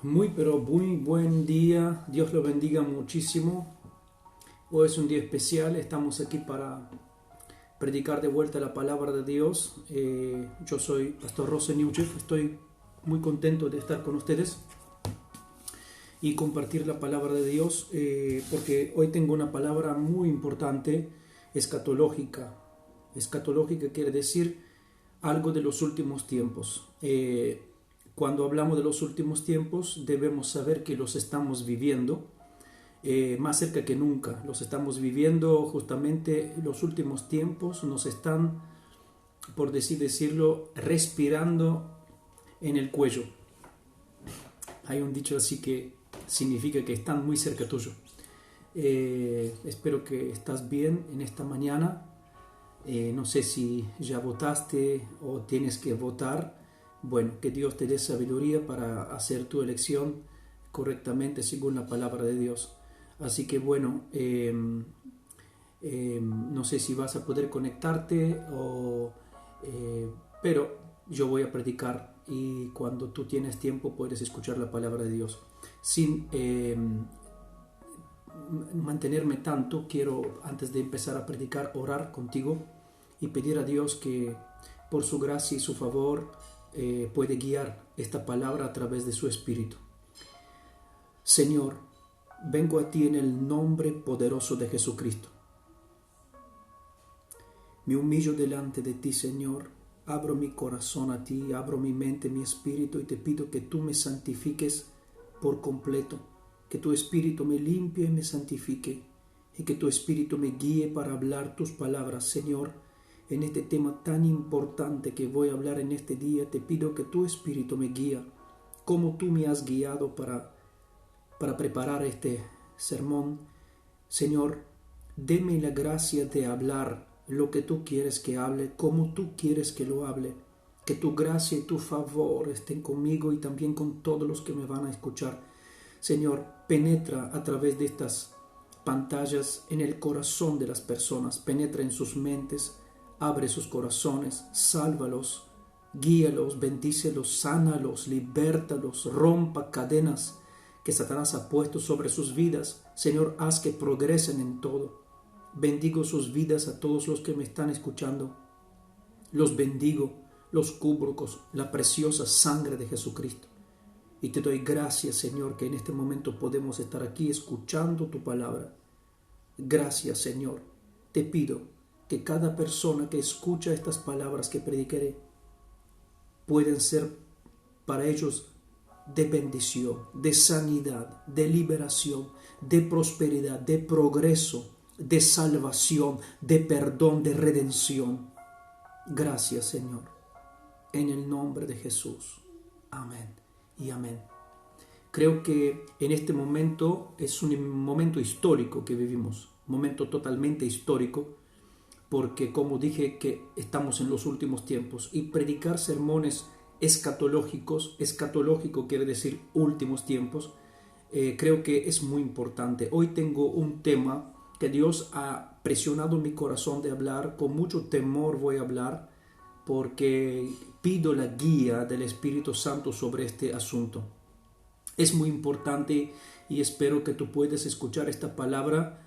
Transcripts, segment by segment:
Pero muy buen día, Dios lo bendiga muchísimo. Hoy es un día especial, estamos aquí para predicar de vuelta la palabra de Dios. Yo soy Pastor Rose Newchef, estoy muy contento de estar con ustedes y compartir la palabra de Dios, porque hoy tengo una palabra muy importante, escatológica. Escatológica quiere decir algo de los últimos tiempos. Cuando hablamos de los últimos tiempos, debemos saber que los estamos viviendo más cerca que nunca. Los estamos viviendo justamente los últimos tiempos, nos están, por decirlo, respirando en el cuello. Hay un dicho así que significa que están muy cerca tuyo. Espero que estás bien en esta mañana. No sé si ya votaste o tienes que votar. Bueno, que Dios te dé sabiduría para hacer tu elección correctamente según la palabra de Dios. Así que bueno, no sé si vas a poder conectarte, pero yo voy a predicar y cuando tú tienes tiempo puedes escuchar la palabra de Dios. Sin mantenerme tanto, quiero antes de empezar a predicar orar contigo y pedir a Dios que por su gracia y su favor puede guiar esta palabra a través de su Espíritu. Señor, vengo a ti en el nombre poderoso de Jesucristo. Me humillo delante de ti, Señor. Abro mi corazón a ti, abro mi mente, mi espíritu y te pido que tú me santifiques por completo, que tu Espíritu me limpie y me santifique y que tu Espíritu me guíe para hablar tus palabras, Señor. En este tema tan importante que voy a hablar en este día, te pido que tu Espíritu me guíe, como tú me has guiado para preparar este sermón. Señor, deme la gracia de hablar lo que tú quieres que hable, como tú quieres que lo hable. Que tu gracia y tu favor estén conmigo y también con todos los que me van a escuchar. Señor, penetra a través de estas pantallas en el corazón de las personas, penetra en sus mentes, abre sus corazones, sálvalos, guíalos, bendícelos, sánalos, libértalos, rompa cadenas que Satanás ha puesto sobre sus vidas. Señor, haz que progresen en todo. Bendigo sus vidas a todos los que me están escuchando. Los bendigo, los cubro con la preciosa sangre de Jesucristo. Y te doy gracias, Señor, que en este momento podemos estar aquí escuchando tu palabra. Gracias, Señor. Te pido que cada persona que escucha estas palabras que predicaré pueden ser para ellos de bendición, de sanidad, de liberación, de prosperidad, de progreso, de salvación, de perdón, de redención. Gracias, Señor, en el nombre de Jesús. Amén y amén. Creo que en este momento es un momento histórico que vivimos, un momento totalmente histórico, porque como dije que estamos en los últimos tiempos y predicar sermones escatológicos, escatológico quiere decir últimos tiempos, creo que es muy importante. Hoy tengo un tema que Dios ha presionado mi corazón de hablar, con mucho temor voy a hablar, porque pido la guía del Espíritu Santo sobre este asunto. Es muy importante y espero que tú puedas escuchar esta palabra.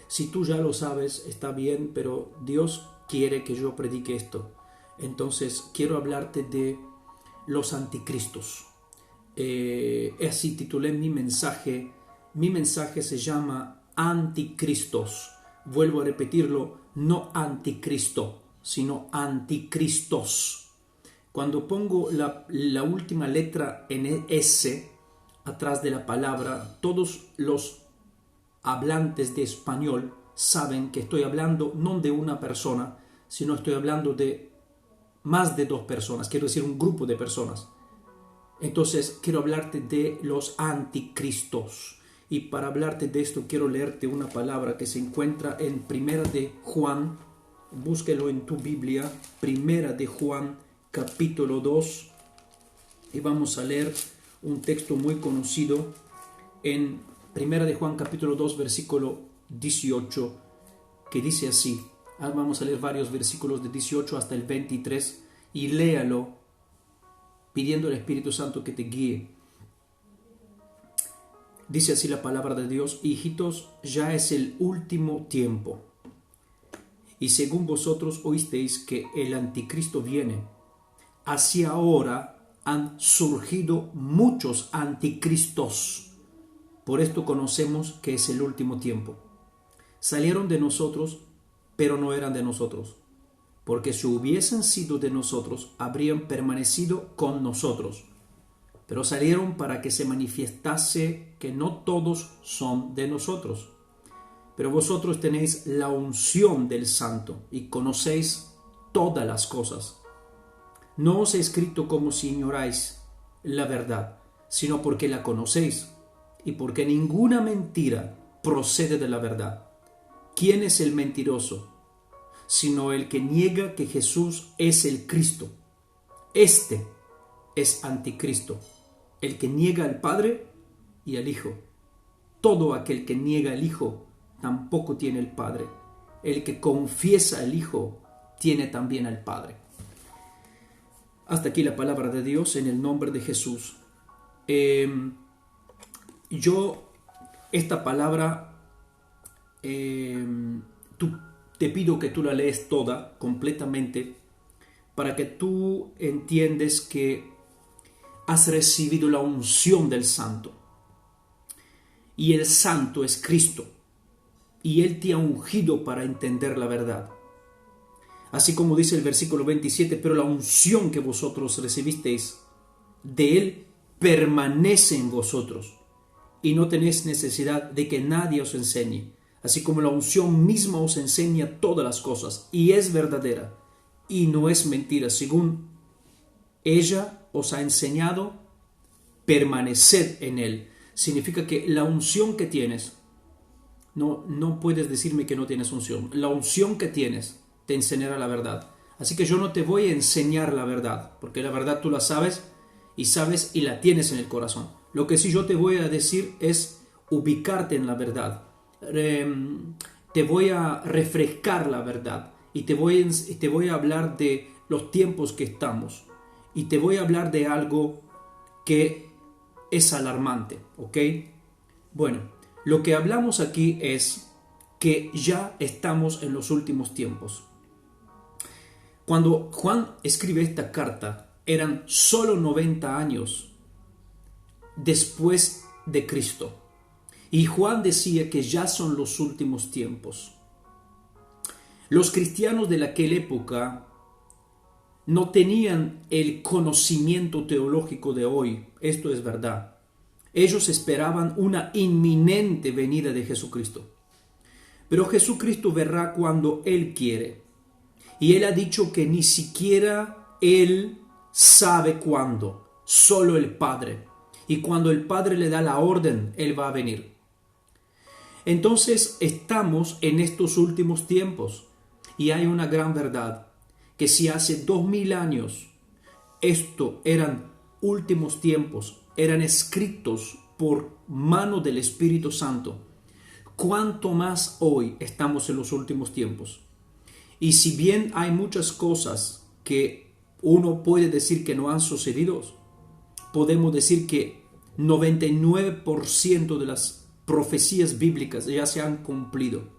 Si tú ya lo sabes, está bien, pero Dios quiere que yo predique esto. Entonces quiero hablarte de los anticristos. Así titulé mi mensaje. Mi mensaje se llama Anticristos. Vuelvo a repetirlo, no anticristo, sino anticristos. Cuando pongo la última letra en S atrás de la palabra, todos los hablantes de español saben que estoy hablando no de una persona, sino estoy hablando de más de dos personas, quiero decir un grupo de personas. Entonces quiero hablarte de los anticristos. Y para hablarte de esto quiero leerte una palabra que se encuentra en Primera de Juan. Búsquelo en tu Biblia, Primera de Juan, capítulo 2. Y vamos a leer un texto muy conocido en Primera de Juan, capítulo 2, versículo 18, que dice así. Vamos a leer varios versículos de 18 hasta el 23 y léalo pidiendo al Espíritu Santo que te guíe. Dice así la palabra de Dios: hijitos, ya es el último tiempo. Y según vosotros oísteis que el anticristo viene, así ahora han surgido muchos anticristos. Por esto conocemos que es el último tiempo. Salieron de nosotros, pero no eran de nosotros, porque si hubiesen sido de nosotros, habrían permanecido con nosotros. Pero salieron para que se manifestase que no todos son de nosotros. Pero vosotros tenéis la unción del Santo y conocéis todas las cosas. No os he escrito como si ignoráis la verdad, sino porque la conocéis y porque ninguna mentira procede de la verdad. ¿Quién es el mentiroso? Sino el que niega que Jesús es el Cristo. Este es anticristo, el que niega al Padre y al Hijo. Todo aquel que niega al Hijo tampoco tiene el Padre. El que confiesa al Hijo tiene también al Padre. Hasta aquí la palabra de Dios en el nombre de Jesús. Esta palabra, te pido que tú la lees toda, completamente, para que tú entiendas que has recibido la unción del Santo. Y el Santo es Cristo. Y Él te ha ungido para entender la verdad. Así como dice el versículo 27, pero la unción que vosotros recibisteis de Él permanece en vosotros. Y no tenéis necesidad de que nadie os enseñe. Así como la unción misma os enseña todas las cosas. Y es verdadera. Y no es mentira. Según ella os ha enseñado, permaneced en Él. Significa que la unción que tienes, no puedes decirme que no tienes unción. La unción que tienes te enseñará la verdad. Así que yo no te voy a enseñar la verdad, porque la verdad tú la sabes y la tienes en el corazón. Lo que sí yo te voy a decir es ubicarte en la verdad. Te voy a refrescar la verdad y te voy a hablar de los tiempos que estamos y te voy a hablar de algo que es alarmante, ¿ok? Bueno, lo que hablamos aquí es que ya estamos en los últimos tiempos. Cuando Juan escribe esta carta, eran solo 90 años después de Cristo. Y Juan decía que ya son los últimos tiempos. Los cristianos de aquella época no tenían el conocimiento teológico de hoy. Esto es verdad. Ellos esperaban una inminente venida de Jesucristo. Pero Jesucristo vendrá cuando Él quiere. Y Él ha dicho que ni siquiera Él sabe cuándo, solo el Padre. Y cuando el Padre le da la orden, Él va a venir. Entonces estamos en estos últimos tiempos. Y hay una gran verdad, que si hace 2000 años esto eran últimos tiempos, eran escritos por mano del Espíritu Santo, ¿cuánto más hoy estamos en los últimos tiempos? Y si bien hay muchas cosas que uno puede decir que no han sucedido, podemos decir que 99% de las profecías bíblicas ya se han cumplido.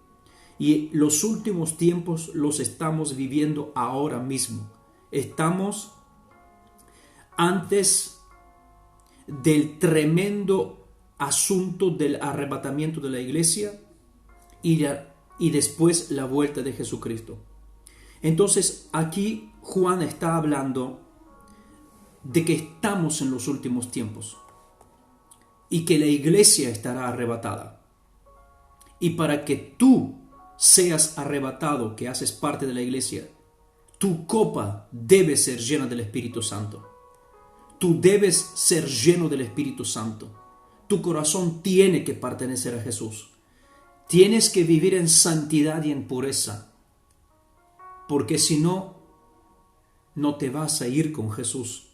Y los últimos tiempos los estamos viviendo ahora mismo. Estamos antes del tremendo asunto del arrebatamiento de la iglesia y después la vuelta de Jesucristo. Entonces aquí Juan está hablando de que estamos en los últimos tiempos y que la iglesia estará arrebatada. Y para que tú seas arrebatado, que haces parte de la iglesia, tu copa debe ser llena del Espíritu Santo. Tú debes ser lleno del Espíritu Santo. Tu corazón tiene que pertenecer a Jesús. Tienes que vivir en santidad y en pureza, porque si no, no te vas a ir con Jesús.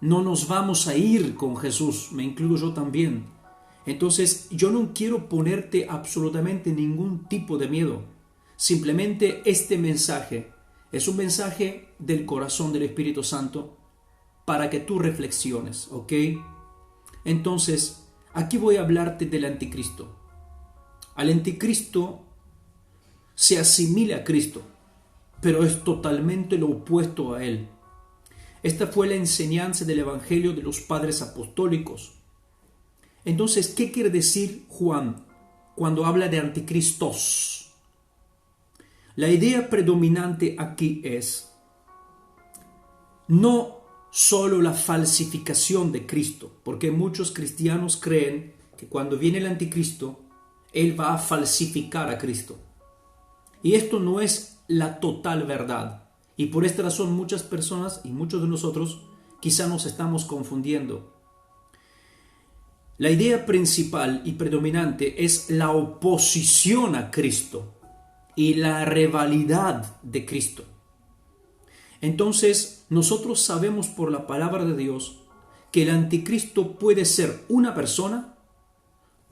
No nos vamos a ir con Jesús, me incluyo yo también. Entonces yo no quiero ponerte absolutamente ningún tipo de miedo. Simplemente este mensaje es un mensaje del corazón del Espíritu Santo para que tú reflexiones, ¿ok? Entonces aquí voy a hablarte del anticristo. Al anticristo se asimila a Cristo, pero es totalmente lo opuesto a él. Esta fue la enseñanza del Evangelio de los padres apostólicos. Entonces, ¿qué quiere decir Juan cuando habla de anticristos? La idea predominante aquí es no solo la falsificación de Cristo, porque muchos cristianos creen que cuando viene el anticristo, él va a falsificar a Cristo. Y esto no es la total verdad. Y por esta razón muchas personas y muchos de nosotros quizá nos estamos confundiendo. La idea principal y predominante es la oposición a Cristo y la rivalidad de Cristo. Entonces, nosotros sabemos por la palabra de Dios que el anticristo puede ser una persona,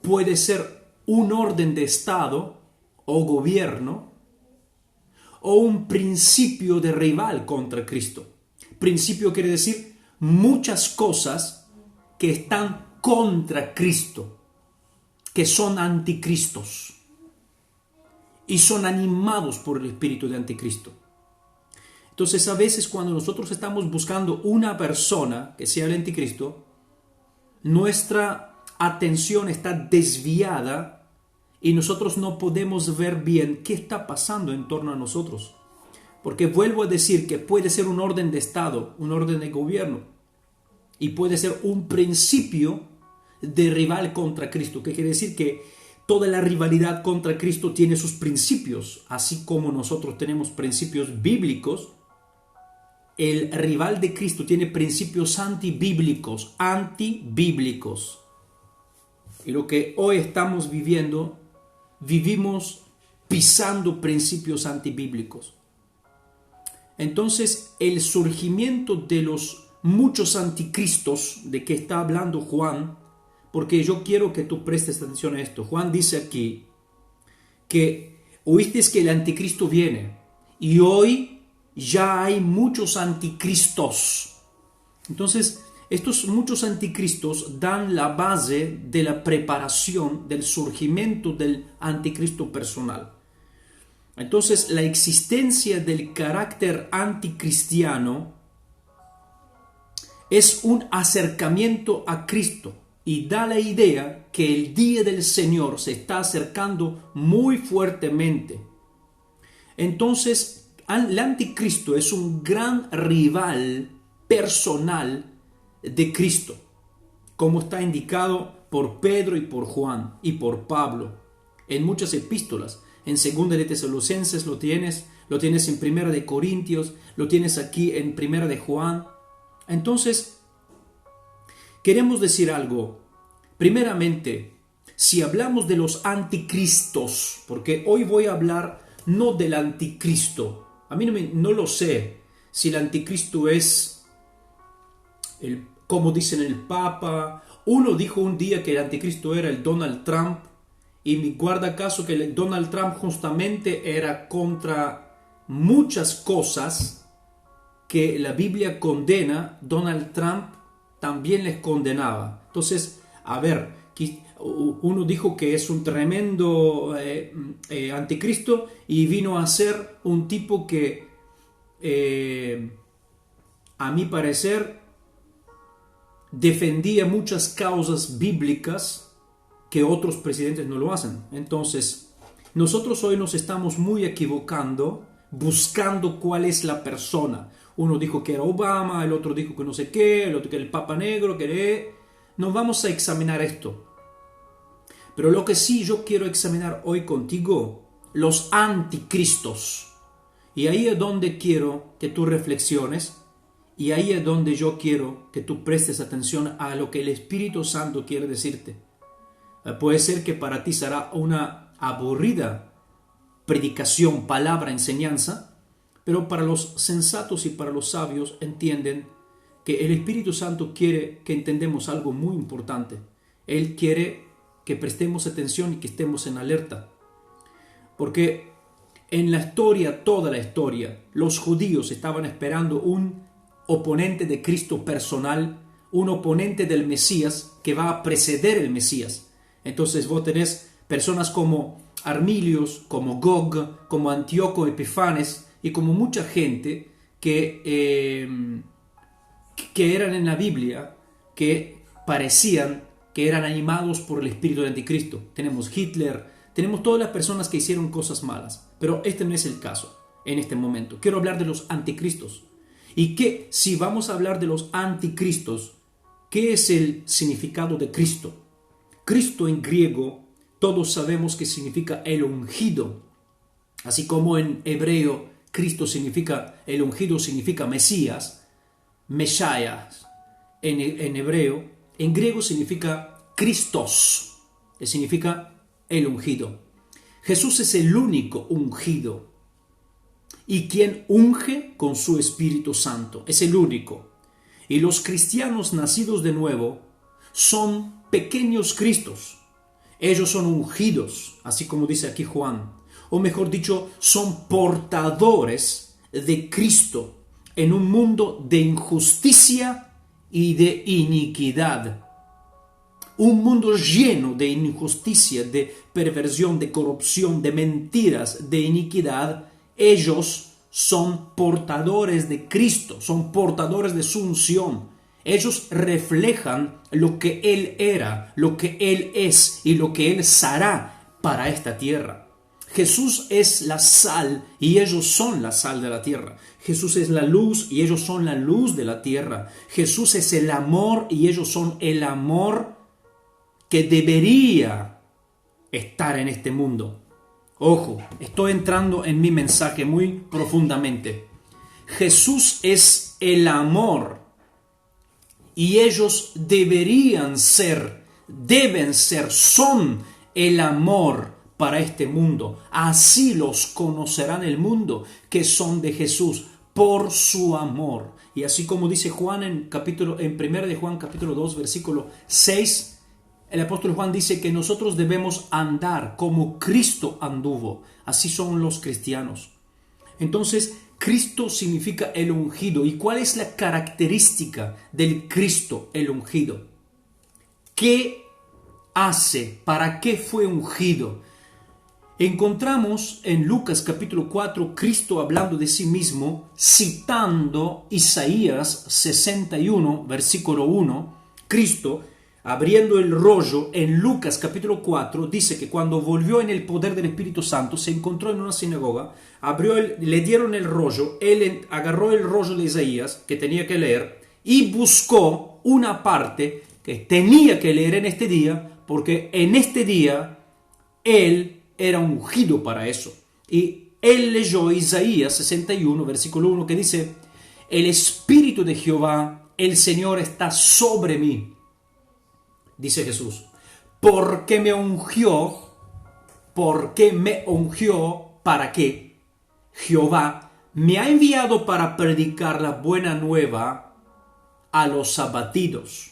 puede ser un orden de Estado o gobierno, o un principio de rival contra Cristo. Principio quiere decir muchas cosas que están contra Cristo, que son anticristos y son animados por el espíritu de anticristo. Entonces, a veces cuando nosotros estamos buscando una persona que sea el anticristo, nuestra atención está desviada y nosotros no podemos ver bien qué está pasando en torno a nosotros. Porque vuelvo a decir que puede ser un orden de Estado, un orden de gobierno, y puede ser un principio de rival contra Cristo, que quiere decir que toda la rivalidad contra Cristo tiene sus principios, así como nosotros tenemos principios bíblicos. El rival de Cristo tiene principios antibíblicos. Y lo que hoy estamos viviendo, vivimos pisando principios antibíblicos. Entonces, el surgimiento de los muchos anticristos de que está hablando Juan, porque yo quiero que tú prestes atención a esto. Juan dice aquí que oísteis que el anticristo viene y hoy ya hay muchos anticristos. Entonces, estos muchos anticristos dan la base de la preparación del surgimiento del anticristo personal. Entonces, la existencia del carácter anticristiano es un acercamiento a Cristo y da la idea que el día del Señor se está acercando muy fuertemente. Entonces, el anticristo es un gran rival personal de Cristo, como está indicado por Pedro y por Juan y por Pablo en muchas epístolas. En 2 de Tesalonicenses lo tienes en 1 de Corintios, lo tienes aquí en 1 de Juan. Entonces, queremos decir algo. Primeramente, si hablamos de los anticristos, porque hoy voy a hablar no del anticristo. A mí no lo sé si el anticristo es como dicen el Papa. Uno dijo un día que el anticristo era el Donald Trump, y me guarda caso que el Donald Trump justamente era contra muchas cosas que la Biblia condena. Donald Trump también les condenaba. Entonces, a ver, uno dijo que es un tremendo anticristo y vino a ser un tipo que, a mi parecer, defendía muchas causas bíblicas que otros presidentes no lo hacen. Entonces, nosotros hoy nos estamos muy equivocando buscando cuál es la persona. Uno dijo que era Obama, el otro dijo que no sé qué, el otro que era el Papa Negro, no vamos a examinar esto. Pero lo que sí yo quiero examinar hoy contigo, los anticristos. Y ahí es donde quiero que tú reflexiones, y ahí es donde yo quiero que tú prestes atención a lo que el Espíritu Santo quiere decirte. Puede ser que para ti será una aburrida predicación, palabra, enseñanza, pero para los sensatos y para los sabios entienden que el Espíritu Santo quiere que entendamos algo muy importante. Él quiere que prestemos atención y que estemos en alerta. Porque en la historia, toda la historia, los judíos estaban esperando un oponente de Cristo personal, un oponente del Mesías que va a preceder el Mesías. Entonces vos tenés personas como Armilios, como Gog, como Antíoco Epifanes y como mucha gente que eran en la Biblia, que parecían que eran animados por el espíritu del anticristo. Tenemos Hitler, tenemos todas las personas que hicieron cosas malas, pero este no es el caso en este momento. Quiero hablar de los anticristos. Y que si vamos a hablar de los anticristos, ¿qué es el significado de Cristo? Cristo en griego, todos sabemos que significa el ungido. Así como en hebreo, Cristo significa, el ungido significa Mesías, Mesías en hebreo, en griego significa Christos, que significa el ungido. Jesús es el único ungido y quien unge con su Espíritu Santo, es el único. Y los cristianos nacidos de nuevo son pequeños Cristos. Ellos son ungidos, así como dice aquí Juan, o mejor dicho, son portadores de Cristo en un mundo de injusticia y de iniquidad. Un mundo lleno de injusticia, de perversión, de corrupción, de mentiras, de iniquidad. Ellos son portadores de Cristo, son portadores de su unción. Ellos reflejan lo que Él era, lo que Él es y lo que Él será para esta tierra. Jesús es la sal y ellos son la sal de la tierra. Jesús es la luz y ellos son la luz de la tierra. Jesús es el amor y ellos son el amor que debería estar en este mundo. Ojo, estoy entrando en mi mensaje muy profundamente. Jesús es el amor y ellos deberían ser, deben ser, son el amor para este mundo. Así los conocerán el mundo, que son de Jesús, por su amor. Y así como dice Juan en 1 de Juan capítulo 2 versículo 6, el apóstol Juan dice que nosotros debemos andar como Cristo anduvo. Así son los cristianos. Entonces, Cristo significa el ungido. ¿Y cuál es la característica del Cristo, el ungido? ¿Qué hace? ¿Para qué fue ungido? Encontramos en Lucas capítulo 4 Cristo hablando de sí mismo, citando Isaías 61, versículo 1. Cristo, abriendo el rollo en Lucas capítulo 4, dice que cuando volvió en el poder del Espíritu Santo, se encontró en una sinagoga, le dieron el rollo, él agarró el rollo de Isaías que tenía que leer y buscó una parte que tenía que leer en este día, porque en este día él era ungido para eso. Y él leyó Isaías 61, versículo 1, que dice: el Espíritu de Jehová, el Señor, está sobre mí. Dice Jesús, porque me ungió, ¿para qué? Jehová me ha enviado para predicar la buena nueva a los abatidos,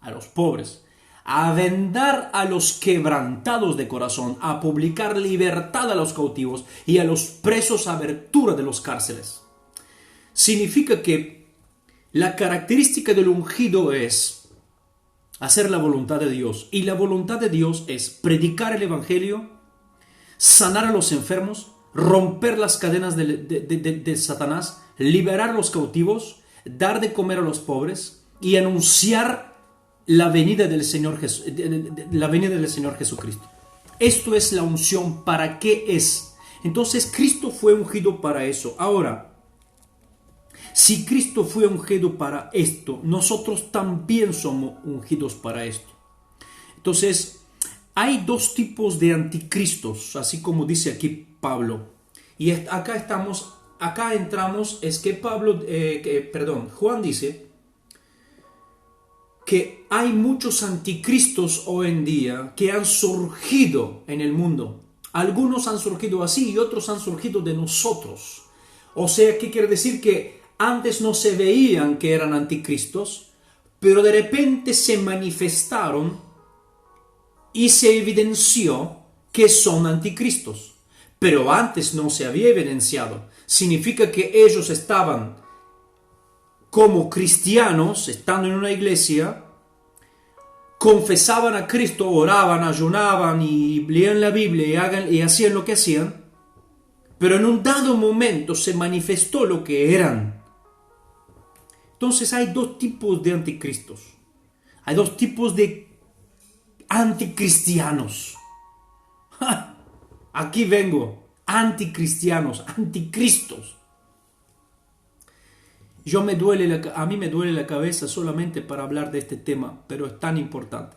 a los pobres, a vendar a los quebrantados de corazón, a publicar libertad a los cautivos y a los presos abertura de los cárceles. Significa que la característica del ungido es hacer la voluntad de Dios. Y la voluntad de Dios es predicar el evangelio, sanar a los enfermos, romper las cadenas de Satanás, liberar a los cautivos, dar de comer a los pobres y anunciar la venida del Señor Jesucristo. Esto es la unción. ¿Para qué es? Entonces Cristo fue ungido para eso. Ahora, si Cristo fue ungido para esto, nosotros también somos ungidos para esto. Entonces, hay dos tipos de anticristos, así como dice aquí Pablo. Y acá entramos, es que Juan dice que hay muchos anticristos hoy en día que han surgido en el mundo. Algunos han surgido así y otros han surgido de nosotros. O sea, ¿qué quiere decir? Que antes no se veían que eran anticristos, pero de repente se manifestaron y se evidenció que son anticristos. Pero antes no se había evidenciado. Significa que ellos estaban como cristianos, estando en una iglesia, confesaban a Cristo, oraban, ayunaban y leían la Biblia y hacían lo que hacían, pero en un dado momento se manifestó lo que eran. Entonces hay dos tipos de anticristos. Hay dos tipos de anticristianos. ¡Ja! Aquí vengo. Anticristianos, anticristos. A mí me duele la cabeza solamente para hablar de este tema, pero es tan importante.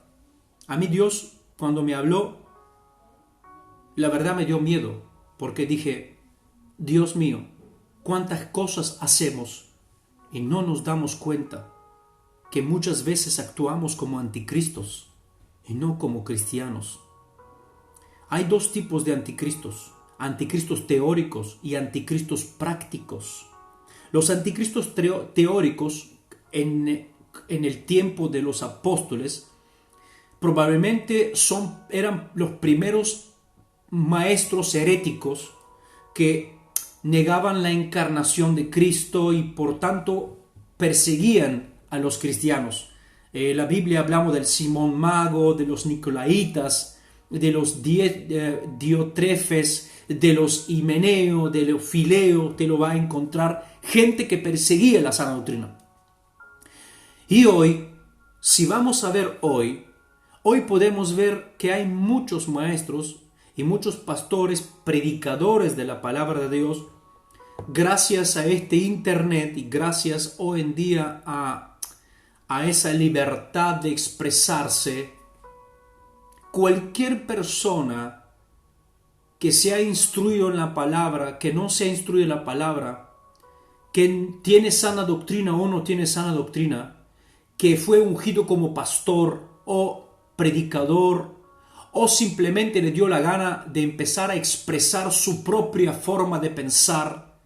A mí Dios, cuando me habló, la verdad me dio miedo, porque dije, Dios mío, cuántas cosas hacemos y no nos damos cuenta que muchas veces actuamos como anticristos y no como cristianos. Hay dos tipos de anticristos, anticristos teóricos y anticristos prácticos. Los anticristos teóricos en el tiempo de los apóstoles probablemente eran los primeros maestros heréticos que negaban la encarnación de Cristo y por tanto perseguían a los cristianos. La Biblia hablamos del Simón Mago, de los Nicolaitas, de los Diotrefes, de los Himeneo, de los Fileo. Te lo va a encontrar gente que perseguía la sana doctrina. Y hoy, si vamos a ver hoy podemos ver que hay muchos maestros y muchos pastores, predicadores de la palabra de Dios, gracias a este internet y gracias hoy en día a esa libertad de expresarse. Cualquier persona que se ha instruido en la palabra, que no se ha instruido en la palabra, que tiene sana doctrina o no tiene sana doctrina, que fue ungido como pastor o predicador, o simplemente le dio la gana de empezar a expresar su propia forma de pensar,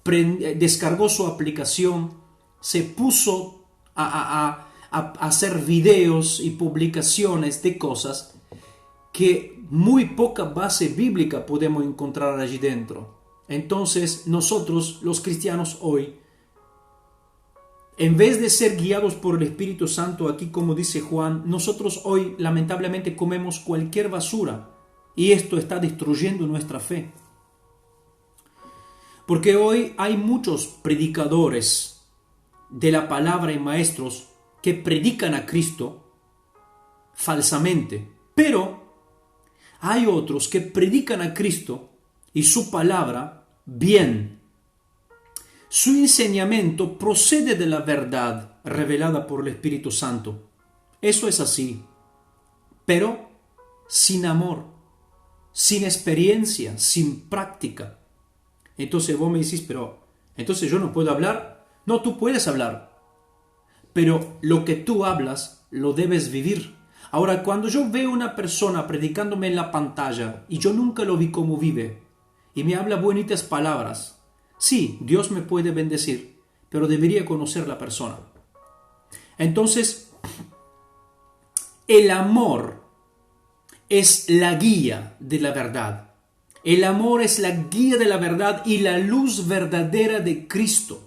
descargó su aplicación, se puso a hacer videos y publicaciones de cosas que muy poca base bíblica podemos encontrar allí dentro. Entonces nosotros, los cristianos hoy, en vez de ser guiados por el Espíritu Santo, aquí como dice Juan, nosotros hoy lamentablemente comemos cualquier basura y esto está destruyendo nuestra fe. Porque hoy hay muchos predicadores de la palabra y maestros que predican a Cristo falsamente, pero hay otros que predican a Cristo y su palabra bien. Su enseñamiento procede de la verdad revelada por el Espíritu Santo. Eso es así, pero sin amor, sin experiencia, sin práctica. Entonces vos me decís, pero entonces yo no puedo hablar. No, tú puedes hablar, pero lo que tú hablas lo debes vivir. Ahora, cuando yo veo una persona predicándome en la pantalla y yo nunca lo vi cómo vive y me habla bonitas palabras, sí, Dios me puede bendecir, pero debería conocer la persona. Entonces, el amor es la guía de la verdad. El amor es la guía de la verdad y la luz verdadera de Cristo.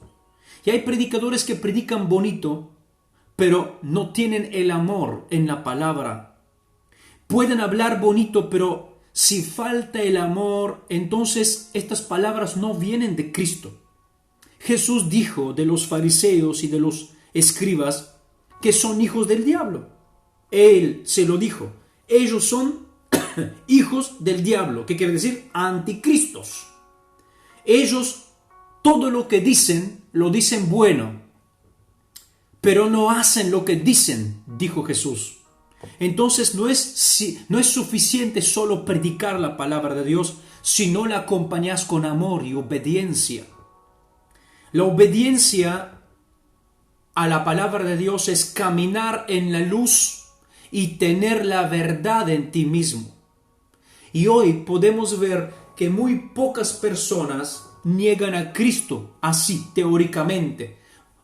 Y hay predicadores que predican bonito, pero no tienen el amor en la palabra. Pueden hablar bonito, pero si falta el amor, entonces estas palabras no vienen de Cristo. Jesús dijo de los fariseos y de los escribas que son hijos del diablo. Él se lo dijo. Ellos son hijos del diablo. ¿Qué quiere decir? Anticristos. Ellos todo lo que dicen, lo dicen bueno, pero no hacen lo que dicen, dijo Jesús. Entonces no es suficiente solo predicar la palabra de Dios, si no la acompañas con amor y obediencia. La obediencia a la palabra de Dios es caminar en la luz y tener la verdad en ti mismo. Y hoy podemos ver que muy pocas personas niegan a Cristo así teóricamente.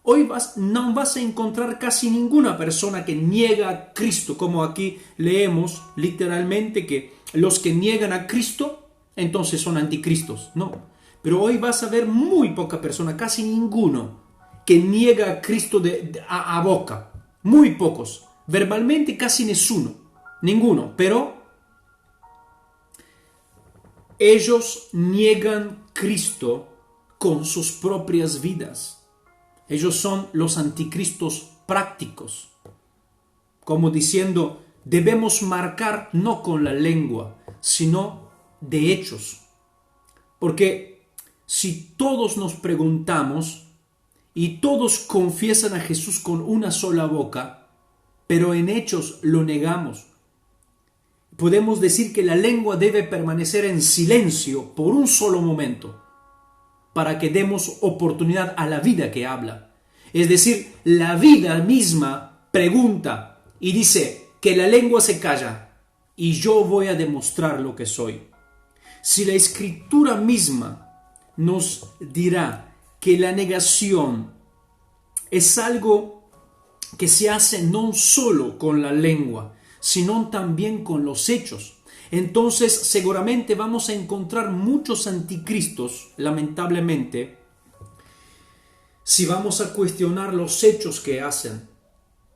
Hoy no vas a encontrar casi ninguna persona que niega a Cristo, como aquí leemos literalmente que los que niegan a Cristo entonces son anticristos. No, pero hoy vas a ver muy poca persona, casi ninguno, que niega a Cristo a boca. Muy pocos. Verbalmente casi ninguno. Pero ellos niegan Cristo con sus propias vidas. Ellos son los anticristos prácticos. Como diciendo, debemos marcar no con la lengua, sino de hechos. Porque si todos nos preguntamos y todos confiesan a Jesús con una sola boca, pero en hechos lo negamos, podemos decir que la lengua debe permanecer en silencio por un solo momento, para que demos oportunidad a la vida que habla. Es decir, la vida misma pregunta y dice que la lengua se calla y yo voy a demostrar lo que soy. Si la Escritura misma nos dirá que la negación es algo que se hace no solo con la lengua, sino también con los hechos, entonces seguramente vamos a encontrar muchos anticristos, lamentablemente, si vamos a cuestionar los hechos que hacen.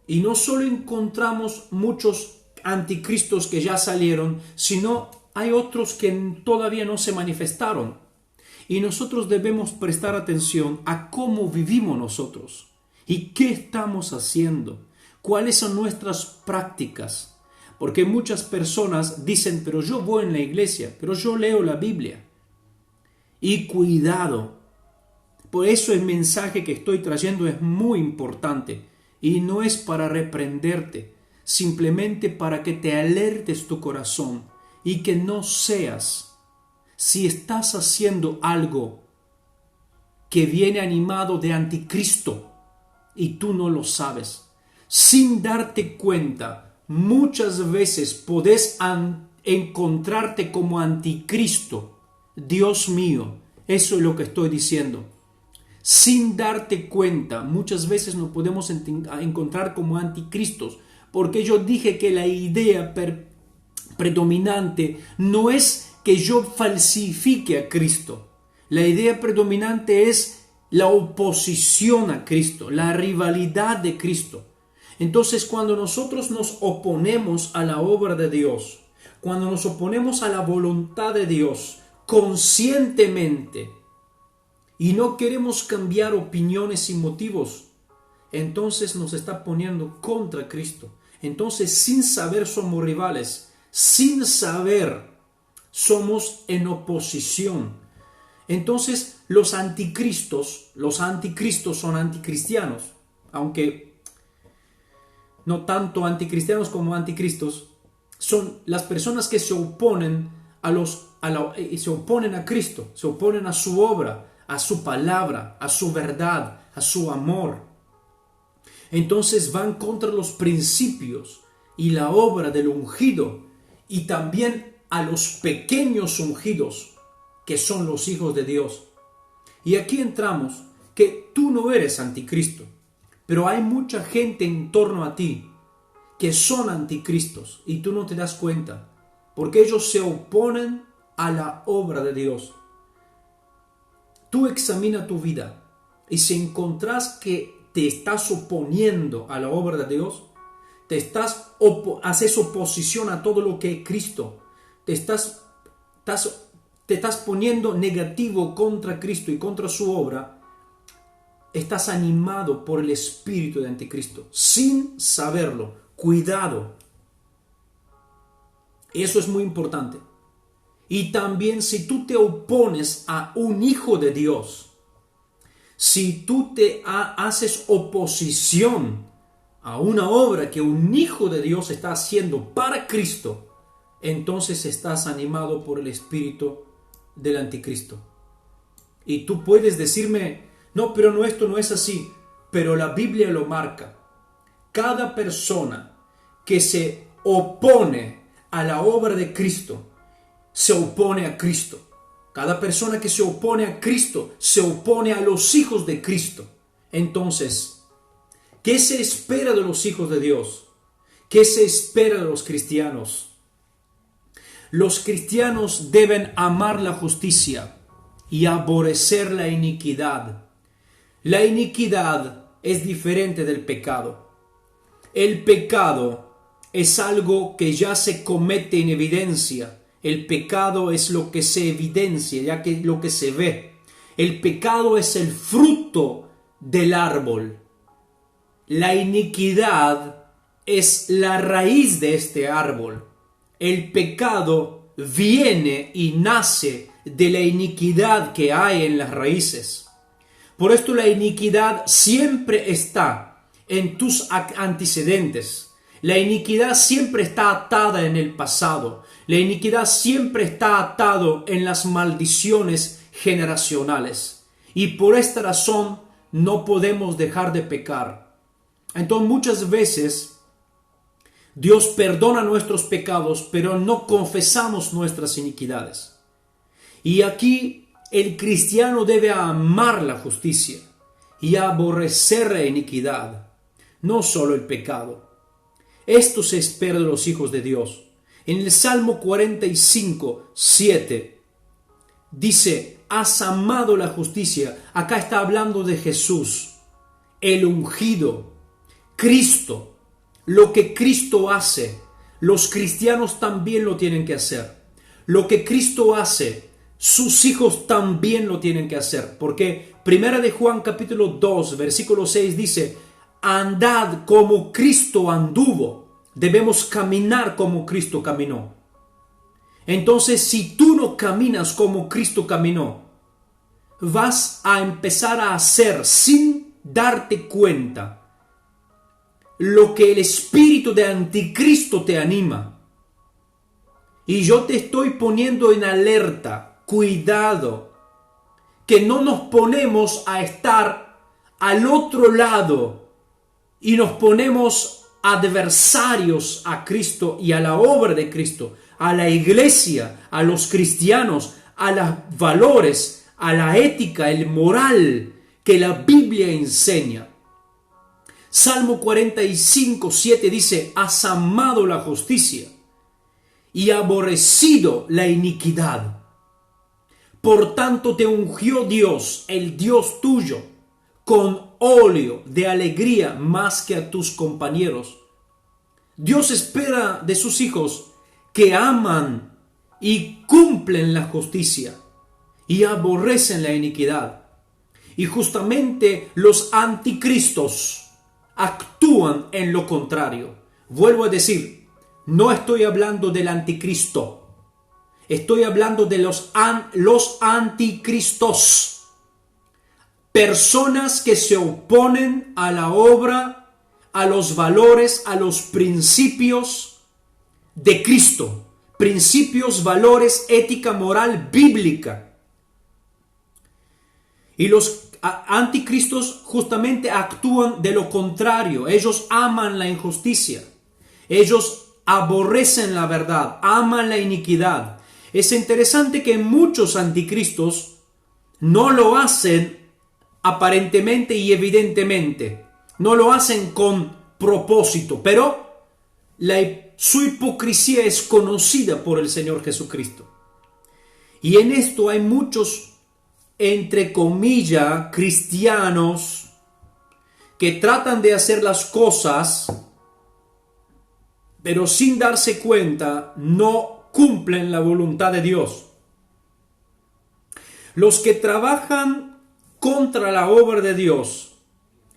Y no solo encontramos muchos anticristos que ya salieron, sino hay otros que todavía no se manifestaron. Y nosotros debemos prestar atención a cómo vivimos nosotros y qué estamos haciendo, cuáles son nuestras prácticas. Porque muchas personas dicen, pero yo voy en la iglesia, pero yo leo la Biblia. Y cuidado, por eso el mensaje que estoy trayendo es muy importante y no es para reprenderte, simplemente para que te alertes tu corazón y que no seas, si estás haciendo algo que viene animado de anticristo y tú no lo sabes, sin darte cuenta. Muchas veces podés encontrarte como anticristo. Dios mío, eso es lo que estoy diciendo. Sin darte cuenta, muchas veces nos podemos encontrar como anticristos, porque yo dije que la idea predominante no es que yo falsifique a Cristo. La idea predominante es la oposición a Cristo, la rivalidad de Cristo. Entonces, cuando nosotros nos oponemos a la obra de Dios, cuando nos oponemos a la voluntad de Dios conscientemente y no queremos cambiar opiniones y motivos, entonces nos está poniendo contra Cristo. Entonces, sin saber somos rivales, sin saber somos en oposición. Entonces, los anticristos son anticristianos, aunque no tanto anticristianos como anticristos, son las personas que se oponen se oponen a Cristo, se oponen a su obra, a su palabra, a su verdad, a su amor. Entonces van contra los principios y la obra del ungido y también a los pequeños ungidos que son los hijos de Dios. Y aquí entramos que tú no eres anticristo, pero hay mucha gente en torno a ti que son anticristos y tú no te das cuenta, porque ellos se oponen a la obra de Dios. Tú examina tu vida y si encontrás que te estás oponiendo a la obra de Dios, haces oposición a todo lo que es Cristo, te estás poniendo negativo contra Cristo y contra su obra, estás animado por el espíritu de anticristo, sin saberlo. Cuidado. Eso es muy importante. Y también si tú te opones a un hijo de Dios, si tú haces oposición a una obra que un hijo de Dios está haciendo para Cristo, entonces estás animado por el espíritu del anticristo. Y tú puedes decirme, no, pero no, esto no es así, pero la Biblia lo marca. Cada persona que se opone a la obra de Cristo, se opone a Cristo. Cada persona que se opone a Cristo, se opone a los hijos de Cristo. Entonces, ¿qué se espera de los hijos de Dios? ¿Qué se espera de los cristianos? Los cristianos deben amar la justicia y aborrecer la iniquidad. La iniquidad es diferente del pecado. El pecado es algo que ya se comete en evidencia. El pecado es lo que se evidencia, ya que lo que se ve. El pecado es el fruto del árbol. La iniquidad es la raíz de este árbol. El pecado viene y nace de la iniquidad que hay en las raíces. Por esto la iniquidad siempre está en tus antecedentes. La iniquidad siempre está atada en el pasado. La iniquidad siempre está atado en las maldiciones generacionales. Y por esta razón no podemos dejar de pecar. Entonces muchas veces Dios perdona nuestros pecados, pero no confesamos nuestras iniquidades. Y aquí el cristiano debe amar la justicia y aborrecer la iniquidad, no solo el pecado. Esto se espera de los hijos de Dios. En el Salmo 45, 7, dice, has amado la justicia. Acá está hablando de Jesús, el ungido, Cristo. Lo que Cristo hace, los cristianos también lo tienen que hacer. Lo que Cristo hace, sus hijos también lo tienen que hacer. Porque 1 de Juan capítulo 2, versículo 6 dice, andad como Cristo anduvo. Debemos caminar como Cristo caminó. Entonces, si tú no caminas como Cristo caminó, vas a empezar a hacer sin darte cuenta lo que el espíritu de anticristo te anima. Y yo te estoy poniendo en alerta, cuidado, que no nos ponemos a estar al otro lado y nos ponemos adversarios a Cristo y a la obra de Cristo, a la iglesia, a los cristianos, a los valores, a la ética, el moral que la Biblia enseña. Salmo 45, 7 dice, has amado la justicia y aborrecido la iniquidad. Por tanto te ungió Dios, el Dios tuyo, con óleo de alegría más que a tus compañeros. Dios espera de sus hijos que aman y cumplen la justicia y aborrecen la iniquidad. Y justamente los anticristos actúan en lo contrario. Vuelvo a decir, no estoy hablando del anticristo. Estoy hablando de los anticristos. Personas que se oponen a la obra, a los valores, a los principios de Cristo. Principios, valores, ética, moral, bíblica. Y los anticristos justamente actúan de lo contrario. Ellos aman la injusticia. Ellos aborrecen la verdad, aman la iniquidad. Es interesante que muchos anticristos no lo hacen aparentemente y evidentemente. No lo hacen con propósito, pero su hipocresía es conocida por el Señor Jesucristo. Y en esto hay muchos, entre comillas, cristianos que tratan de hacer las cosas, pero sin darse cuenta no cumplen la voluntad de Dios. Los que trabajan contra la obra de Dios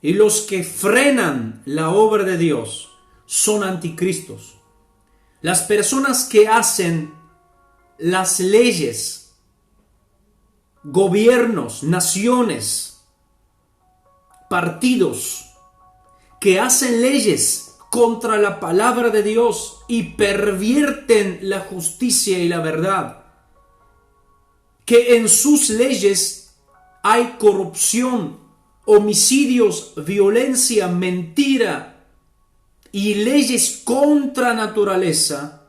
y los que frenan la obra de Dios son anticristos. Las personas que hacen las leyes, gobiernos, naciones, partidos que hacen leyes contra la palabra de Dios y pervierten la justicia y la verdad, que en sus leyes hay corrupción, homicidios, violencia, mentira y leyes contra naturaleza,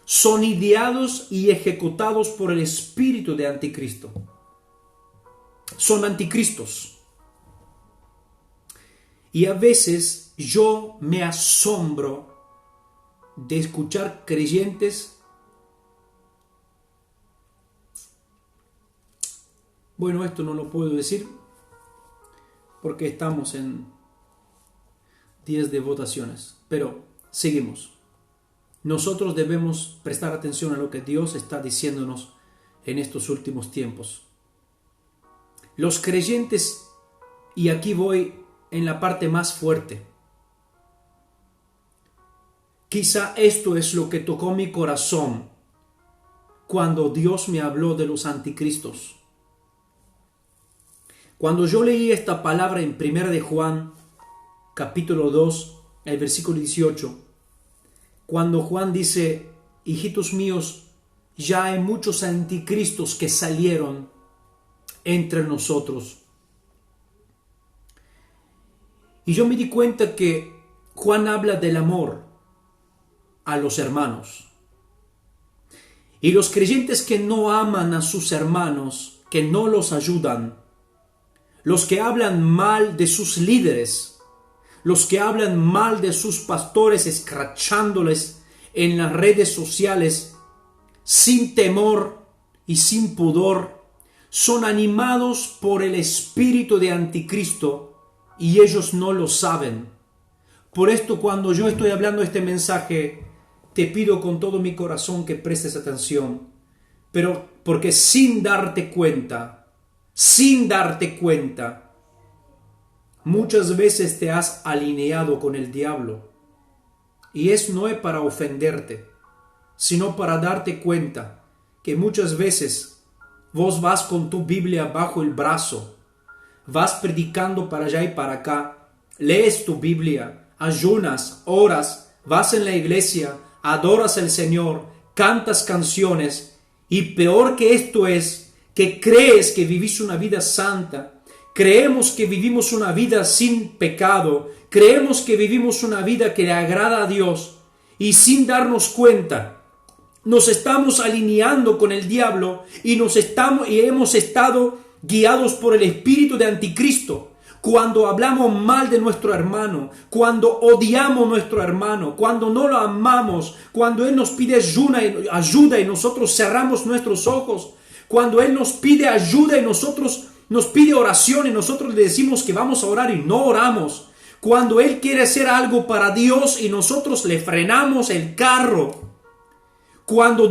son ideados y ejecutados por el espíritu de anticristo. Son anticristos. Y a veces yo me asombro de escuchar creyentes, bueno, esto no lo puedo decir, porque estamos en 10 de votaciones. Pero seguimos. Nosotros debemos prestar atención a lo que Dios está diciéndonos en estos últimos tiempos. Los creyentes, y aquí voy en la parte más fuerte. Quizá esto es lo que tocó mi corazón cuando Dios me habló de los anticristos. Cuando yo leí esta palabra en 1 de Juan, capítulo 2, el versículo 18, cuando Juan dice, hijitos míos, ya hay muchos anticristos que salieron entre nosotros. Y yo me di cuenta que Juan habla del amor a los hermanos. Y los creyentes que no aman a sus hermanos, que no los ayudan, los que hablan mal de sus líderes, los que hablan mal de sus pastores, escrachándoles en las redes sociales, sin temor y sin pudor, son animados por el espíritu de anticristo y ellos no lo saben. Por esto, cuando yo estoy hablando este mensaje, te pido con todo mi corazón que prestes atención, pero porque sin darte cuenta, muchas veces te has alineado con el diablo. Y no es para ofenderte, sino para darte cuenta que muchas veces vos vas con tu Biblia bajo el brazo, vas predicando para allá y para acá, lees tu Biblia, ayunas, oras, vas en la iglesia, adoras al Señor, cantas canciones, y peor que esto es que crees que vivís una vida santa, creemos que vivimos una vida sin pecado, creemos que vivimos una vida que le agrada a Dios, y sin darnos cuenta nos estamos alineando con el diablo y hemos estado guiados por el espíritu de anticristo. Cuando hablamos mal de nuestro hermano, cuando odiamos a nuestro hermano, cuando no lo amamos, cuando Él nos pide ayuda y nosotros cerramos nuestros ojos, cuando Él nos pide ayuda y nos pide oración y nosotros le decimos que vamos a orar y no oramos, cuando Él quiere hacer algo para Dios y nosotros le frenamos el carro, cuando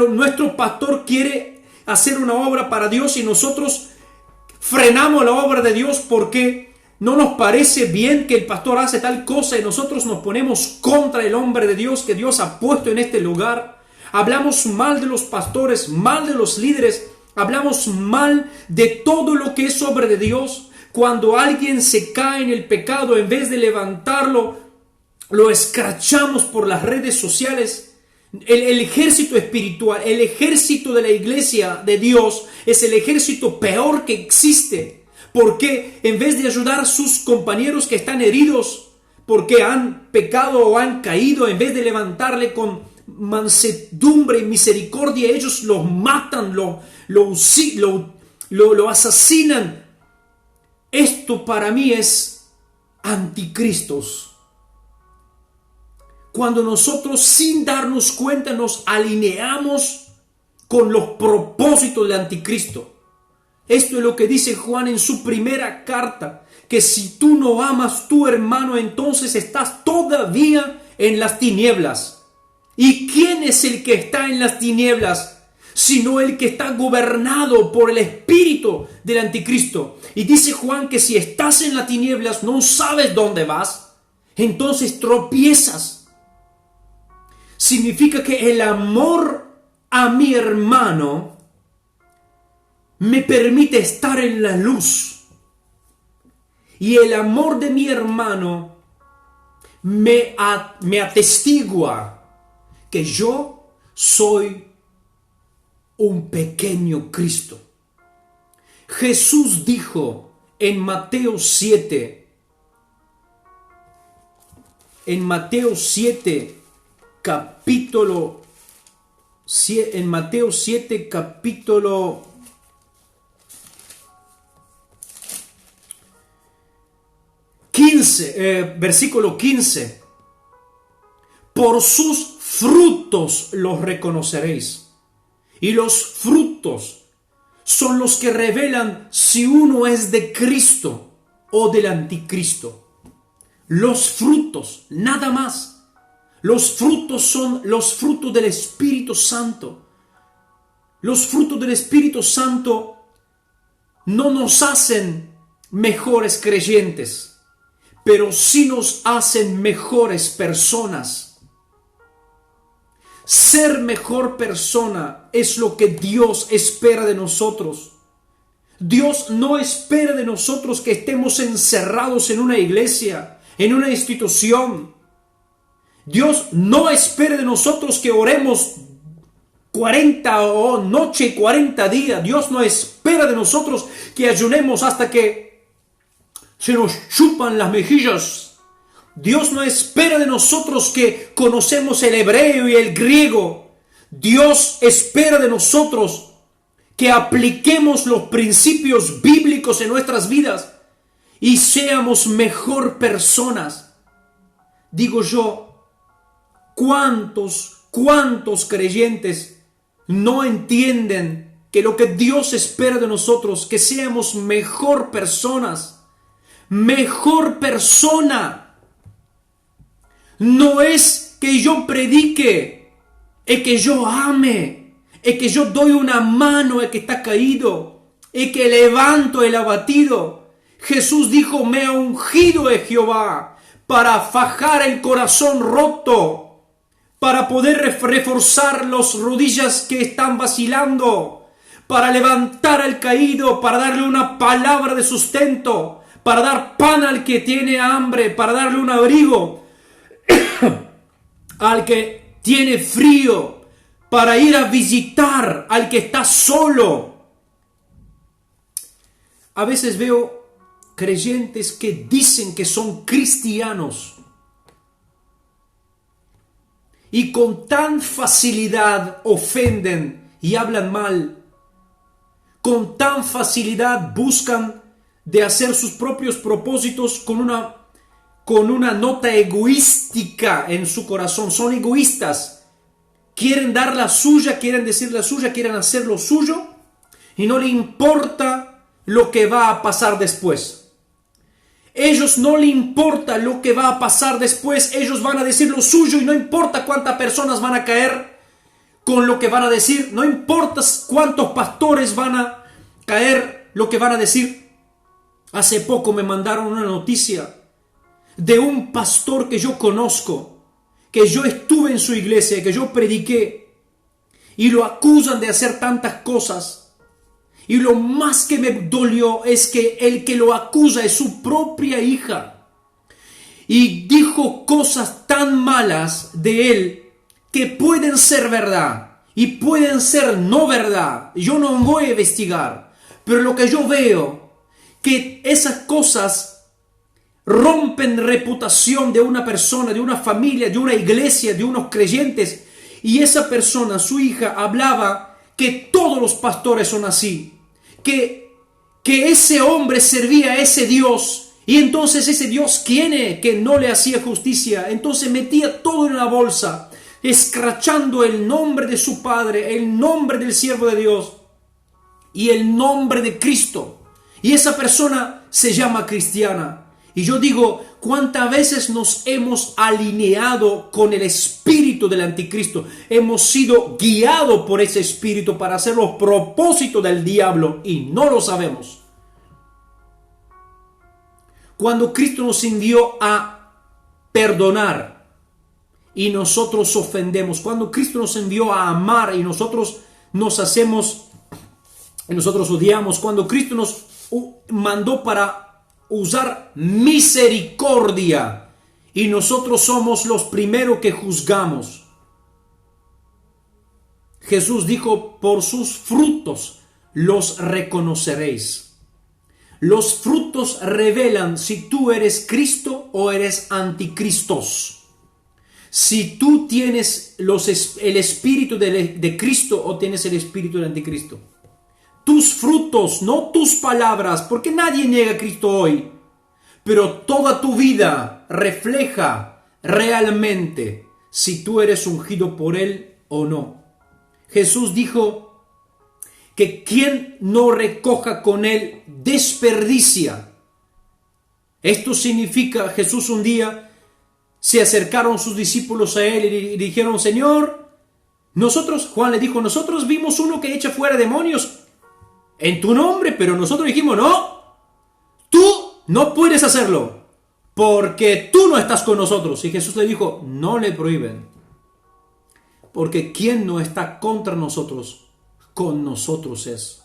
nuestro pastor quiere hacer una obra para Dios y nosotros frenamos la obra de Dios porque no nos parece bien que el pastor hace tal cosa y nosotros nos ponemos contra el hombre de Dios que Dios ha puesto en este lugar. Hablamos mal de los pastores, mal de los líderes, hablamos mal de todo lo que es obra de Dios. Cuando alguien se cae en el pecado, en vez de levantarlo, lo escrachamos por las redes sociales. El ejército espiritual, el ejército de la iglesia de Dios es el ejército peor que existe. Porque en vez de ayudar a sus compañeros que están heridos, porque han pecado o han caído, en vez de levantarle con mansedumbre y misericordia, ellos los matan, lo asesinan. Esto para mí es anticristos. Cuando nosotros sin darnos cuenta nos alineamos con los propósitos del anticristo. Esto es lo que dice Juan en su primera carta, que si tú no amas a tu hermano, entonces estás todavía en las tinieblas. ¿Y quién es el que está en las tinieblas? Sino el que está gobernado por el espíritu del anticristo. Y dice Juan que si estás en las tinieblas no sabes dónde vas, entonces tropiezas. Significa que el amor a mi hermano me permite estar en la luz. Y el amor de mi hermano me atestigua que yo soy un pequeño Cristo. Jesús dijo en Mateo 7, capítulo 15, versículo 15. Por sus frutos los reconoceréis. Y los frutos son los que revelan si uno es de Cristo. o del anticristo. Los frutos, nada más. Los frutos son los frutos del Espíritu Santo. Los frutos del Espíritu Santo no nos hacen mejores creyentes, pero sí nos hacen mejores personas. Ser mejor persona es lo que Dios espera de nosotros. Dios no espera de nosotros que estemos encerrados en una iglesia, en una institución. Dios no espera de nosotros que oremos 40 noches y 40 días. Dios no espera de nosotros que ayunemos hasta que se nos chupan las mejillas. Dios no espera de nosotros que conocemos el hebreo y el griego. Dios espera de nosotros que apliquemos los principios bíblicos en nuestras vidas y seamos mejor personas. Digo yo, ¿cuántos creyentes no entienden que lo que Dios espera de nosotros, que seamos mejor personas? Mejor persona. No es que yo predique, es que yo ame, es que yo doy una mano al que está caído, es que levanto el abatido. Jesús dijo, me ha ungido de Jehová para fajar el corazón roto, para poder reforzar las rodillas que están vacilando, para levantar al caído, para darle una palabra de sustento, para dar pan al que tiene hambre, para darle un abrigo al que tiene frío, para ir a visitar al que está solo. A veces veo creyentes que dicen que son cristianos y con tan facilidad ofenden y hablan mal, con tan facilidad buscan de hacer sus propios propósitos con una nota egoística en su corazón. Son egoístas, quieren dar la suya, quieren decir la suya, quieren hacer lo suyo y no le importa lo que va a pasar después. Ellos no le importa lo que va a pasar después, ellos van a decir lo suyo y no importa cuántas personas van a caer con lo que van a decir, no importa cuántos pastores van a caer lo que van a decir. Hace poco me mandaron una noticia de un pastor que yo conozco, que yo estuve en su iglesia, que yo prediqué, y lo acusan de hacer tantas cosas. Y lo más que me dolió es que el que lo acusa es su propia hija. Y dijo cosas tan malas de él que pueden ser verdad y pueden ser no verdad. Yo no voy a investigar, pero lo que yo veo, que esas cosas rompen reputación de una persona, de una familia, de una iglesia, de unos creyentes. Y esa persona, su hija, hablaba que todos los pastores son así. Que ese hombre servía a ese Dios y entonces ese Dios que no le hacía justicia, entonces metía todo en una bolsa, escrachando el nombre de su padre, el nombre del siervo de Dios y el nombre de Cristo, y esa persona se llama cristiana. Y yo digo, ¿cuántas veces nos hemos alineado con el espíritu del anticristo? Hemos sido guiados por ese espíritu para hacer los propósitos del diablo y no lo sabemos. Cuando Cristo nos envió a perdonar y nosotros ofendemos, cuando Cristo nos envió a amar y nosotros nosotros odiamos, cuando Cristo nos mandó para usar misericordia y nosotros somos los primeros que juzgamos. Jesús dijo, por sus frutos los reconoceréis. Los frutos revelan si tú eres Cristo o eres anticristos. Si tú tienes el espíritu de Cristo o tienes el espíritu del anticristo. Tus frutos, no tus palabras, porque nadie niega a Cristo hoy, pero toda tu vida refleja realmente si tú eres ungido por Él o no. Jesús dijo que quien no recoja con Él desperdicia. Esto significa, Jesús un día se acercaron sus discípulos a él y le dijeron, Señor, Juan le dijo, nosotros vimos uno que echa fuera demonios en tu nombre, pero nosotros dijimos, no, tú no puedes hacerlo, porque tú no estás con nosotros. Y Jesús le dijo, no le prohíben, porque quien no está contra nosotros, con nosotros es.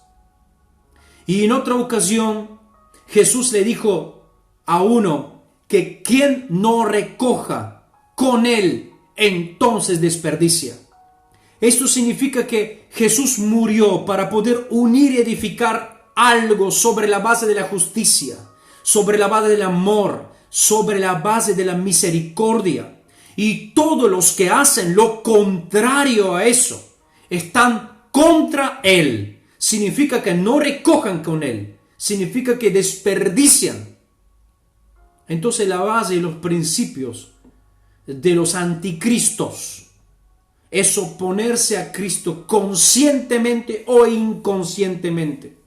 Y en otra ocasión, Jesús le dijo a uno que quien no recoja con él, entonces desperdicia. Esto significa que Jesús murió para poder unir y edificar algo sobre la base de la justicia, sobre la base del amor, sobre la base de la misericordia. Y todos los que hacen lo contrario a eso están contra Él. Significa que no recojan con Él. Significa que desperdician. Entonces la base y los principios de los anticristos es oponerse a Cristo conscientemente o inconscientemente.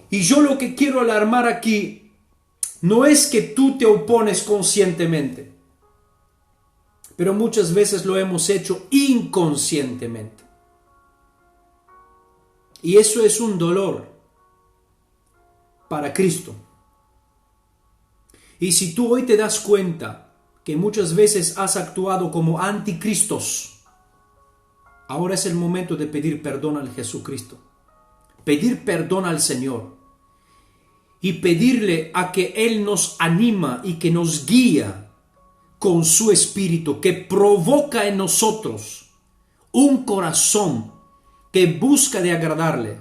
Y yo lo que quiero alarmar aquí no es que tú te opones conscientemente, pero muchas veces lo hemos hecho inconscientemente. Y eso es un dolor para Cristo. Y si tú hoy te das cuenta que muchas veces has actuado como anticristos, ahora es el momento de pedir perdón al Jesucristo, pedir perdón al Señor y pedirle a que Él nos anima y que nos guía con su Espíritu, que provoca en nosotros un corazón que busca de agradarle,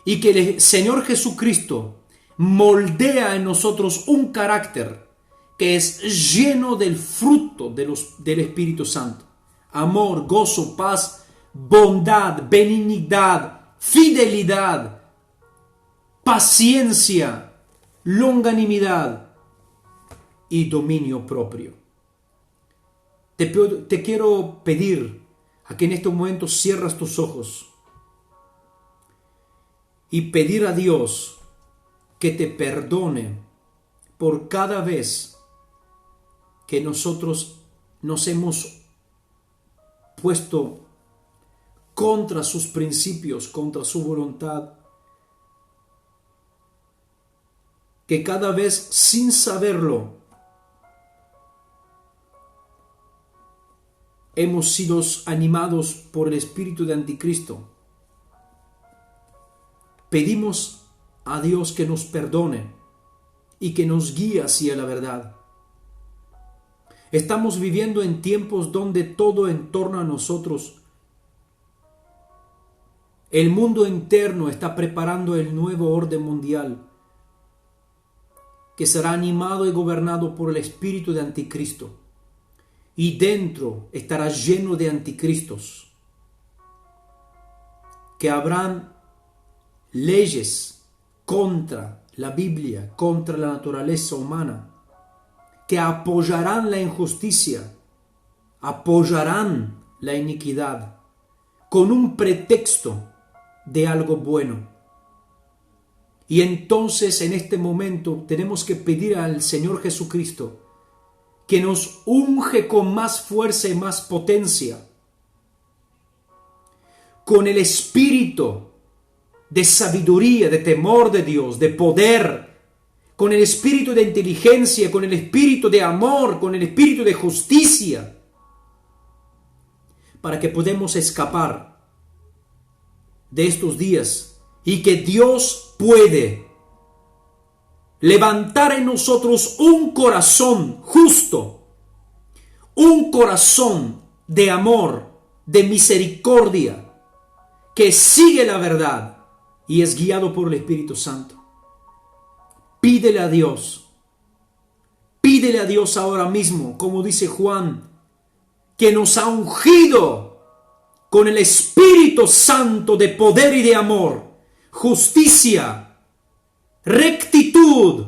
y que el Señor Jesucristo moldea en nosotros un carácter que es lleno del fruto del Espíritu Santo. Amor, gozo, paz, bondad, benignidad, fidelidad, paciencia, longanimidad y dominio propio. Te quiero pedir a que en este momento cierres tus ojos y pedir a Dios que te perdone por cada vez que nosotros nos hemos puesto contra sus principios, contra su voluntad, que cada vez sin saberlo hemos sido animados por el espíritu de anticristo. Pedimos a Dios que nos perdone y que nos guíe hacia la verdad. Estamos viviendo en tiempos donde todo en torno a nosotros, el mundo interno está preparando el nuevo orden mundial que será animado y gobernado por el espíritu de anticristo, y dentro estará lleno de anticristos, que habrán leyes contra la Biblia, contra la naturaleza humana, que apoyarán la injusticia, apoyarán la iniquidad, con un pretexto de algo bueno. Y entonces en este momento tenemos que pedir al Señor Jesucristo que nos unge con más fuerza y más potencia, con el espíritu de sabiduría, de temor de Dios, de poder, con el espíritu de inteligencia, con el espíritu de amor, con el espíritu de justicia, para que podamos escapar de estos días y que Dios puede levantar en nosotros un corazón justo, un corazón de amor, de misericordia, que sigue la verdad y es guiado por el Espíritu Santo. Pídele a Dios ahora mismo, como dice Juan, que nos ha ungido con el Espíritu Santo de poder y de amor, justicia, rectitud,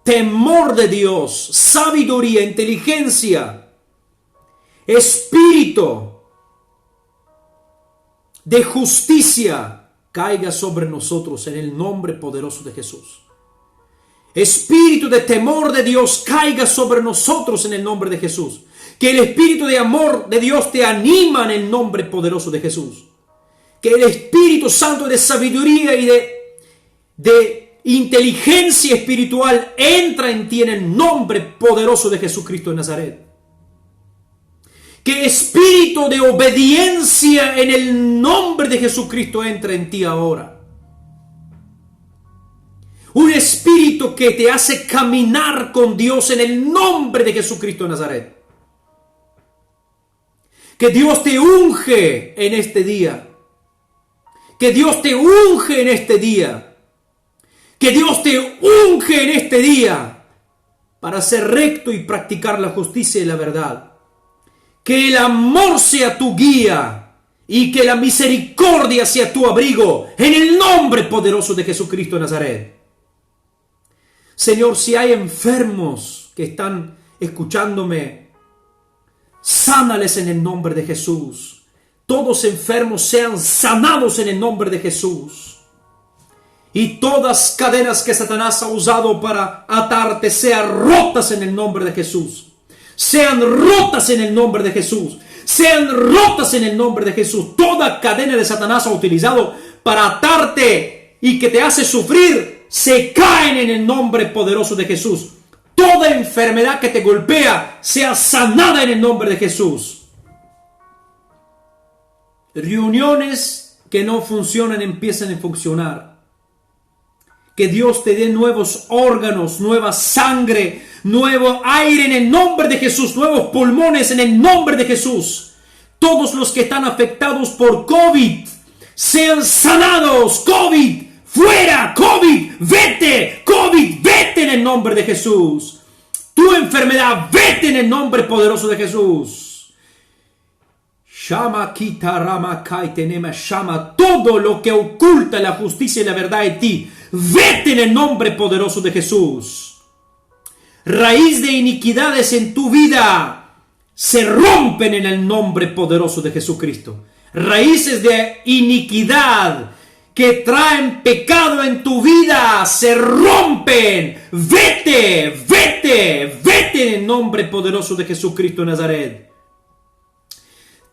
temor de Dios, sabiduría, inteligencia, espíritu de justicia caiga sobre nosotros en el nombre poderoso de Jesús. espíritu de temor de Dios caiga sobre nosotros en el nombre de Jesús. Que el espíritu de amor de Dios te anima en el nombre poderoso de Jesús. Que el Espíritu Santo de sabiduría y de inteligencia espiritual entra en ti en el nombre poderoso de Jesucristo de Nazaret. Que el espíritu de obediencia en el nombre de Jesucristo entra en ti ahora. Un espíritu que te hace caminar con Dios en el nombre de Jesucristo de Nazaret. Que Dios te unge en este día. Que Dios te unge en este día. Que Dios te unge en este día para ser recto y practicar la justicia y la verdad. Que el amor sea tu guía y que la misericordia sea tu abrigo en el nombre poderoso de Jesucristo de Nazaret. Señor, si hay enfermos que están escuchándome, sánales en el nombre de Jesús. Todos enfermos sean sanados en el nombre de Jesús. Y todas cadenas que Satanás ha usado para atarte sean rotas en el nombre de Jesús. Sean rotas en el nombre de Jesús. Sean rotas en el nombre de Jesús. Toda cadena de Satanás ha utilizado para atarte y que te hace sufrir, se caen en el nombre poderoso de Jesús. Toda enfermedad que te golpea sea sanada en el nombre de Jesús. Reuniones que no funcionan empiezan a funcionar. Que Dios te dé nuevos órganos, nueva sangre, nuevo aire en el nombre de Jesús, nuevos pulmones en el nombre de Jesús. Todos los que están afectados por COVID sean sanados. COVID, fuera. COVID, vete. COVID, vete en el nombre de Jesús. Tu enfermedad, vete en el nombre poderoso de Jesús. Shama kita rama kai tenema shama. Todo lo que oculta la justicia y la verdad en ti, vete en el nombre poderoso de Jesús. Raíz de iniquidades en tu vida se rompen en el nombre poderoso de Jesucristo. Raíces de iniquidad que traen pecado en tu vida se rompen. Vete, vete, vete en el nombre poderoso de Jesucristo de Nazaret.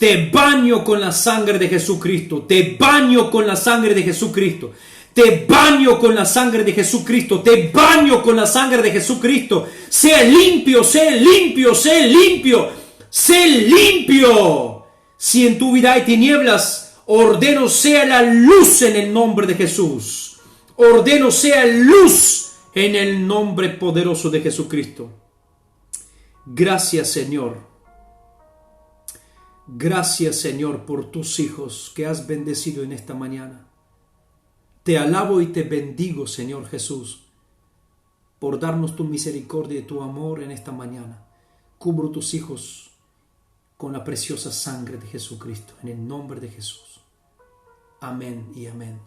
Te baño con la sangre de Jesucristo. Te baño con la sangre de Jesucristo. Te baño con la sangre de Jesucristo. Te baño con la sangre de Jesucristo. Sé limpio, sé limpio, sé limpio. Sé limpio. Si en tu vida hay tinieblas, ordeno sea la luz en el nombre de Jesús. Ordeno sea luz en el nombre poderoso de Jesucristo. Gracias, Señor. Gracias, Señor, por tus hijos que has bendecido en esta mañana. Te alabo y te bendigo, Señor Jesús, por darnos tu misericordia y tu amor en esta mañana. Cubro tus hijos con la preciosa sangre de Jesucristo, en el nombre de Jesús. Amén y amén.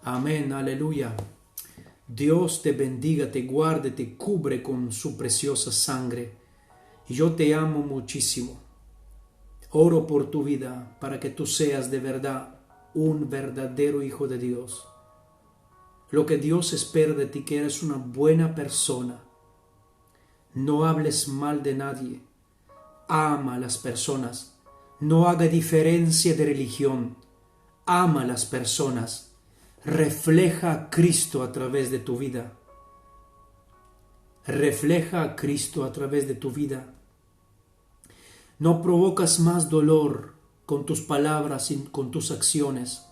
Amén, aleluya. Dios te bendiga, te guarde, te cubre con su preciosa sangre. Y yo te amo muchísimo. Oro por tu vida para que tú seas de verdad un verdadero hijo de Dios. Lo que Dios espera de ti, que eres una buena persona. No hables mal de nadie. Ama a las personas. No haga diferencia de religión. Ama a las personas. Refleja a Cristo a través de tu vida. Refleja a Cristo a través de tu vida. No provocas más dolor con tus palabras y con tus acciones,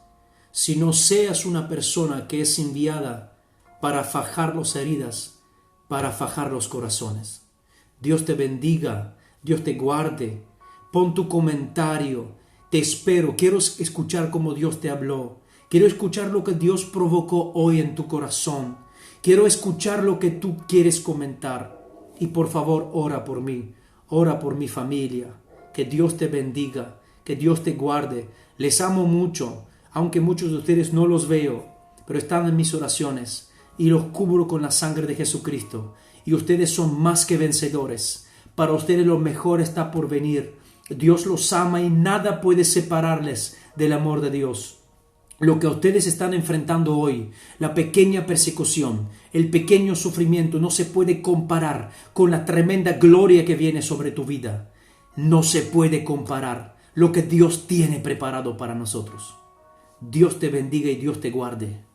sino seas una persona que es enviada para fajar las heridas, para fajar los corazones. Dios te bendiga, Dios te guarde. Pon tu comentario, te espero. Quiero escuchar cómo Dios te habló. Quiero escuchar lo que Dios provocó hoy en tu corazón. Quiero escuchar lo que tú quieres comentar. Y por favor, ora por mí. Ora por mi familia. Que Dios te bendiga. Que Dios te guarde. Les amo mucho. Aunque muchos de ustedes no los veo. Pero están en mis oraciones. Y los cubro con la sangre de Jesucristo. Y ustedes son más que vencedores. Para ustedes lo mejor está por venir. Dios los ama y nada puede separarles del amor de Dios. Lo que ustedes están enfrentando hoy, la pequeña persecución, el pequeño sufrimiento, no se puede comparar con la tremenda gloria que viene sobre tu vida. No se puede comparar lo que Dios tiene preparado para nosotros. Dios te bendiga y Dios te guarde.